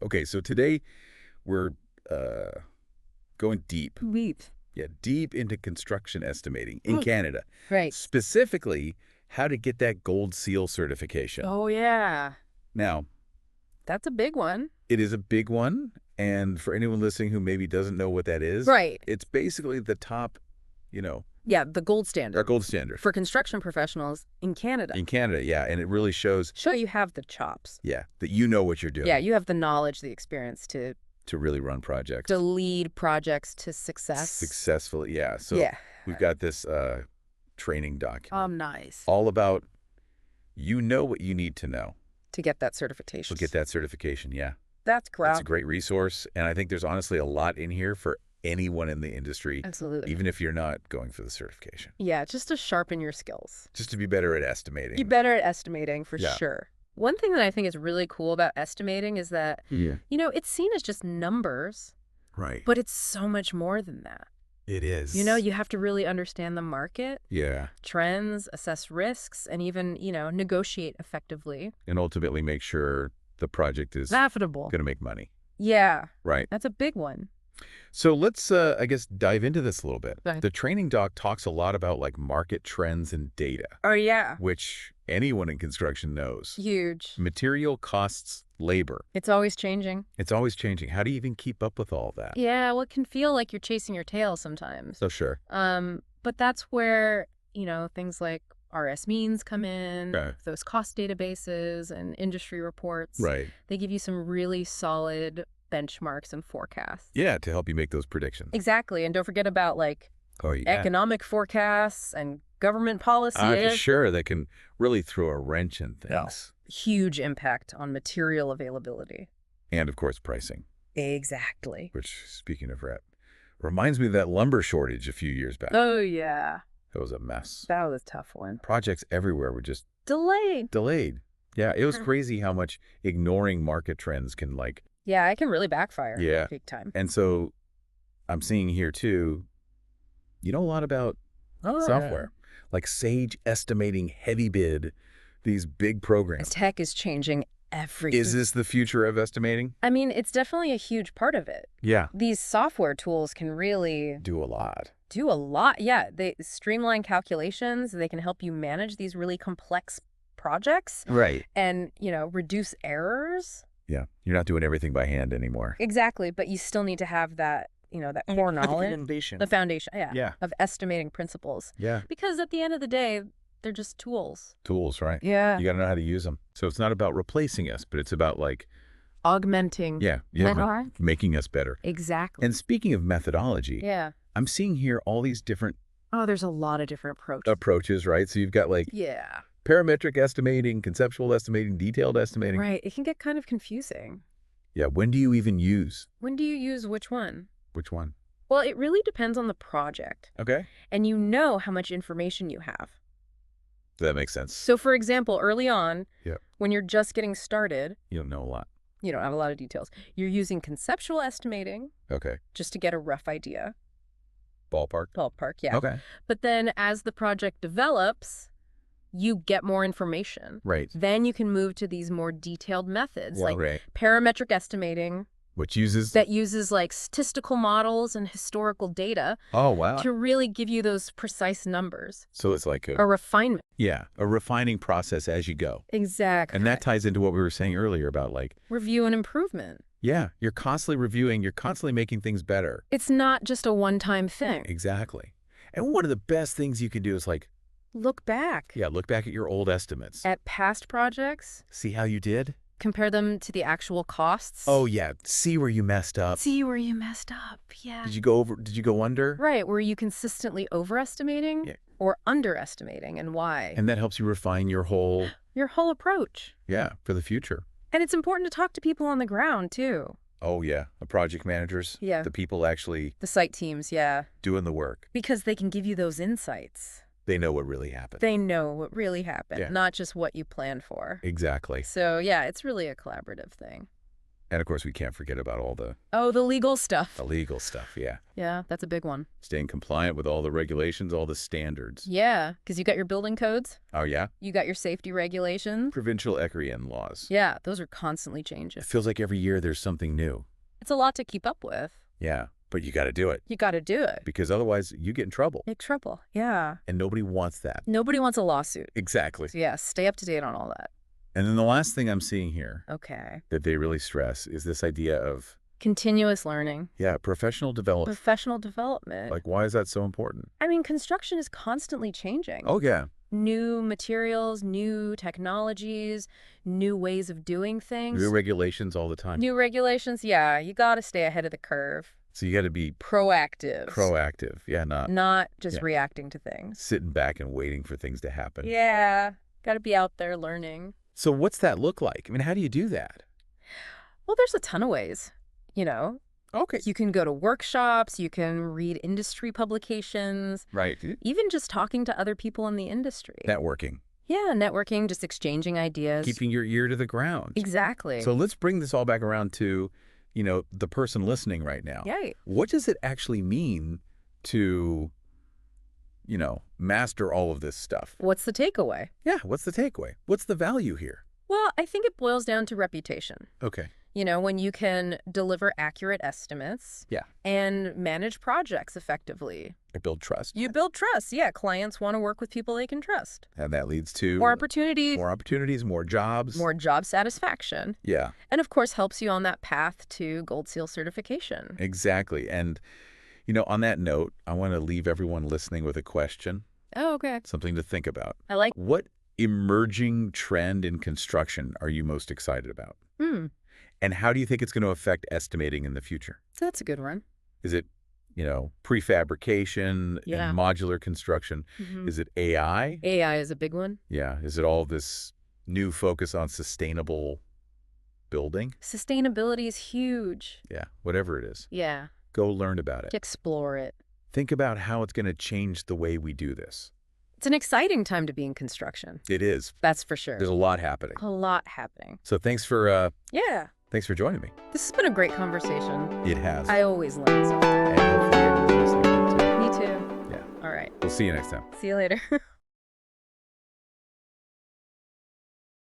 Okay, so today we're going deep. Deep. Yeah, deep into construction estimating in Mm. Canada. Right. Specifically, how to get that gold seal certification. Oh, yeah. Now, That's a big one. it is a big one, and for anyone listening who maybe doesn't know what that is, Right. it's basically the top, Yeah, the gold standard. our gold standard. For construction professionals in Canada. In Canada, yeah, and it really shows, Show you have the chops. yeah, that you know what you're doing. Yeah, you have the knowledge, the experience to really run projects. lead projects to success. Successfully, yeah. So yeah. we've got this training document. Nice. All about you know what you need to know To get that certification. to get that certification, yeah. That's It's crap. a great resource, and I think there's honestly a lot in here for anyone in the industry, Absolutely. even if you're not going for the certification. Yeah, just to sharpen your skills. Just to be better at estimating. Be better at estimating for Yeah. sure. One thing that I think is really cool about estimating is that, Yeah. it's seen as just numbers, Right. but it's so much more than that. It is. You have to really understand the market, Yeah, trends, assess risks, and even, negotiate effectively. and ultimately make sure the project is Profitable. going to make money. Yeah, Right. that's a big one. So let's, I guess, dive into this a little bit. Okay. The training doc talks a lot about like market trends and data, Oh, yeah. which anyone in construction knows. Huge. Material costs labor. It's always changing. It's always changing. How do you even keep up with all that? Yeah, well, it can feel like you're chasing your tail sometimes. So sure. But that's where, things like RS means come in, Okay. those cost databases and industry reports. Right. They give you some really solid benchmarks and forecasts. Yeah, to help you make those predictions. Exactly. And don't forget about Oh, yeah. economic forecasts and government policy. Sure, that can really throw a wrench in things. Huge impact on material availability. And, of course, pricing, Exactly. which, speaking of rep, reminds me of that lumber shortage a few years back. Oh, yeah. It was a mess. That was a tough one. Projects everywhere were just Delayed. Yeah, it was crazy how much ignoring market trends can Yeah, it can really backfire. Yeah. Big time. And so I'm seeing here too, a lot about software, like Sage estimating heavy bid, these big programs. Tech is changing everything. Is this the future of estimating? I mean, it's definitely a huge part of it. Yeah. These software tools can really Do a lot. do a lot. Yeah, they streamline calculations. They can help you manage these really complex projects Right. and, reduce errors. Yeah. You're not doing everything by hand anymore. Exactly, but you still need to have that, that core knowledge. The foundation, Yeah. of estimating principles. Yeah. Because at the end of the day, they're just tools. Tools, right? Yeah. You got to know how to use them. So it's not about replacing us, but it's about Augmenting. making us better. Exactly. And speaking of methodology, Yeah. I'm seeing here all these different Oh, there's a lot of different approaches. approaches, right? So you've got Yeah. parametric estimating, conceptual estimating, detailed estimating. Right. It can get kind of confusing. Yeah, when do you even use When do you use which one? which one? Well, it really depends on the project. Okay. And how much information you have. That makes sense. So, for example, early on, Yep. when you're just getting started, You don't know a lot. you don't have a lot of details. You're using conceptual estimating Okay. just to get a rough idea. Ballpark? Ballpark, yeah. Okay. But then as the project develops, you get more information. Right. Then you can move to these more detailed methods like right. parametric estimating Which uses... that uses statistical models and historical data Oh, wow. to really give you those precise numbers. So it's like A refinement. a refining process as you go. Exactly. And that ties into what we were saying earlier about Review and improvement. yeah, you're constantly reviewing, you're constantly making things better. It's not just a one-time thing. Exactly. And one of the best things you can do is Look back look back at your old estimates. at past projects, See how you did? compare them to the actual costs. Oh, yeah. See where you messed up. See where you messed up. Yeah. Did you go under? Right. Were you consistently overestimating Yeah. or underestimating, and why? And that helps you refine your whole, Your whole approach. for the future. And it's important to talk to people on the ground, too. Oh, yeah. The project managers. Yeah. The people actually The site teams, yeah. doing the work. Because they can give you those insights. They know what really happened. They know what really happened, Yeah. not just what you planned for. Exactly. So, yeah, it's really a collaborative thing. And, of course, we can't forget about all the Oh, the legal stuff. legal stuff, yeah. Yeah, that's a big one. Staying compliant with all the regulations, all the standards. Yeah, because you got your building codes, Oh, yeah? you got your safety regulations. Provincial ECRIAN laws. Yeah, those are constantly changing. It feels like every year there's something new. It's a lot to keep up with. Yeah, but you got to do it. You got to do it. Because otherwise you get in trouble. Big trouble. Yeah. And nobody wants that. Nobody wants a lawsuit. Exactly. So yeah, stay up to date on all that. And then the last thing I'm seeing here Okay. that they really stress is this idea of, Continuous learning. yeah, professional development. Professional development. Like, why is that so important? I mean, construction is constantly changing. Oh, yeah. New materials, new technologies, new ways of doing things. New regulations all the time. New regulations, yeah. You got to stay ahead of the curve. So you got to be Proactive. proactive. Yeah, Not just Yeah. reacting to things. sitting back and waiting for things to happen. Yeah. Got to be out there learning. So what's that look like? I mean, how do you do that? Well, there's a ton of ways. Okay. You can go to workshops, you can read industry publications, Right. even just talking to other people in the industry. Networking. Yeah, networking, just exchanging ideas. Keeping your ear to the ground. Exactly. So let's bring this all back around to, the person listening right now. Right. What does it actually mean to, master all of this stuff? What's the takeaway? Yeah, what's the takeaway? What's the value here? Well, I think it boils down to reputation. Okay. When you can deliver accurate estimates Yeah. and manage projects effectively. I build trust. You build trust. Yeah, clients want to work with people they can trust. And that leads to More opportunity, more opportunities, more jobs. more job satisfaction, Yeah, and of course helps you on that path to Gold Seal certification. exactly. And, on that note, I want to leave everyone listening with a question, Oh, okay. something to think about. I like. What emerging trend in construction are you most excited about? And how do you think it's going to affect estimating in the future? That's a good one. Is it, prefabrication Yeah. and modular construction? Mhm. Is it AI? AI is a big one. Yeah. Is it all this new focus on sustainable building? Sustainability is huge. Yeah. Whatever it is. Yeah, Go learn about it. to explore it. Think about how it's going to change the way we do this. It's an exciting time to be in construction. It is. That's for sure. There's a lot happening. A lot happening. So thanks for Yeah. joining me. This has been a great conversation. It has. I always learn something. And hopefully everyone's listening too. Me too. Yeah. All right. We'll see you next time. See you later.